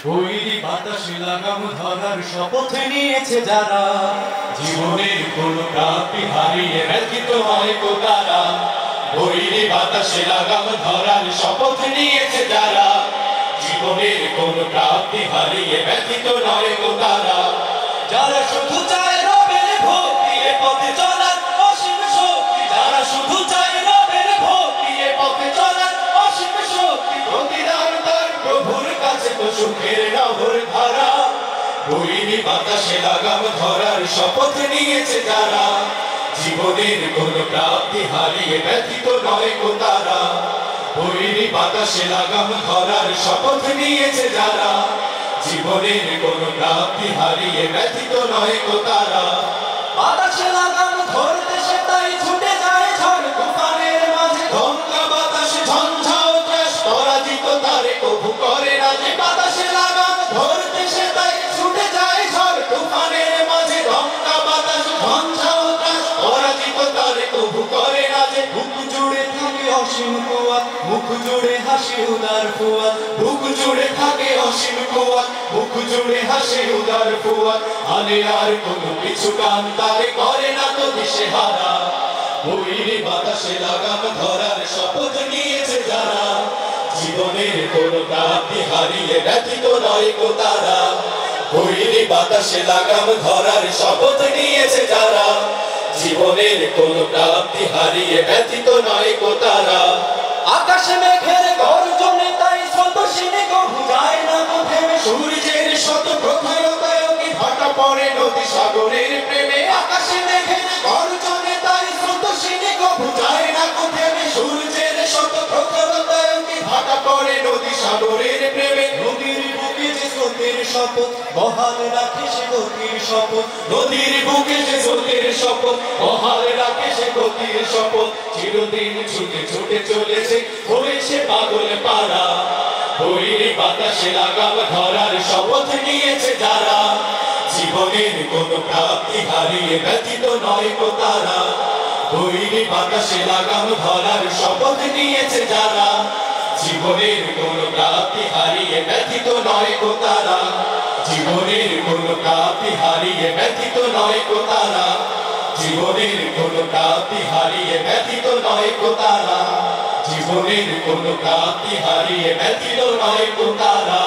বৈরী বাতাসে লাগাম ধরার শপথ নিয়েছে যারা, জীবনের কোন প্রাপ্তি হারিয়ে ব্যথিত হয় গো তারা। বৈরী বাতাসে লাগাম ধরার শপথ নিয়েছে যারা, জীবনের কোন প্রাপ্তি হারিয়ে ব্যথিত নয় গো তারা। যারা শুধু চায় রবের ভক্তি এ পথে চলার অসীম শক্তি, যারা শুধু চায় রবের ভক্তি এ পথে চলার অসীম শক্তি, প্রতিদান তার প্রভুর কাছে তো সুখের নহর ধারা। বৈরী বাতাসে লাগাম ধরার শপথ নিয়েছে যারা, জীবনের কোন প্রাপ্তি হারিয়ে ব্যথিত নয় গো তারা। বৈরী বাতাসে লাগাম ধরার শপথ নিয়েছে যারা, জীবনের কোন প্রাপ্তি হারিয়ে ব্যথিত নয় গো তারা। বাতাসে লাগাম ধরতে সে তাই ছুটে যায় ঝড় তুফানের মাঝে, ধমকা বাতাসে ঝঞ্ঝাও ত্রাস পরাজিত তারে কভু করে না যে। বাতাসে লাগাম ধরতে সে তাই ছুটে যায় ঝড় তুফানের মাঝে, ধমকা বাতাসে ঝঞ্ঝাও ত্রাস পরাজিত তারে কভু করে না যে। বুক জুড়ে থাকে অসীম কুয়াত, মুখ জুড়ে হাসি উদার ফুয়াত, বুক জুড়ে থাকে অসীম কুয়াত, মুখ জুড়ে হাসি উদার ফুয়াত। আলে আর কোনো পিছু টান তারে করে না তো দিশেহারা। বৈরী বাতাসে লাগাম ধরার শপথ নিয়েছে যারা, জীবনের কোন প্রাপ্তি হারিয়ে ব্যথিত নয় গো তারা। বৈরী বাতাসে লাগাম ধরার শপথ নিয়েছে যারা, জীবনের কোন প্রাপ্তি হারিয়ে ব্যথিত নয় গো তারা। আকাশে মেঘের গর্জনে তাই স্রোতস্বিনী কভু যায় না তো থেমে, সূর্যের শত প্রখরতায় কি ভাটা পড়ে নদী সাগরের প্রেমে। আকাশে মেঘের গর্জনে তাই স্রোতস্বিনী কভু যায় না তো থেমে, সূর্যের শত প্রখরতায় কি ভাটা পড়ে নদী সাগরের প্রেমে। নদীর বুকে যে স্রোতের শপথ বহাল রাখে সে গতির শপথ, নদীর বুকে যে স্রোতের শপথ বহাল রাখে সে গতির শপথ। চিরদিন ছুটে ছুটে চলেছে হয়েছে পাগল পারা। বৈরী বাতাসে লাগাম ধরার শপথ নিয়েছে যারা, জীবনের কোন প্রাপ্তি হারিয়ে ব্যথিত নয় গো তারা। বৈরী বাতাসে লাগাম ধরার শপথ নিয়েছে যারা, জীবনের কোন প্রাপ্তি হারিয়ে ব্যথিত নয় গো তারা। জীবনের কোন প্রাপ্তি হারিয়ে ব্যথিত নয় গো তারা। জীবনের কোন প্রাপ্তি হারিয়ে ব্যথিত নয় গো তারা। জীবনের কোন প্রাপ্তি হারিয়ে ব্যথিত নয় গো তারা।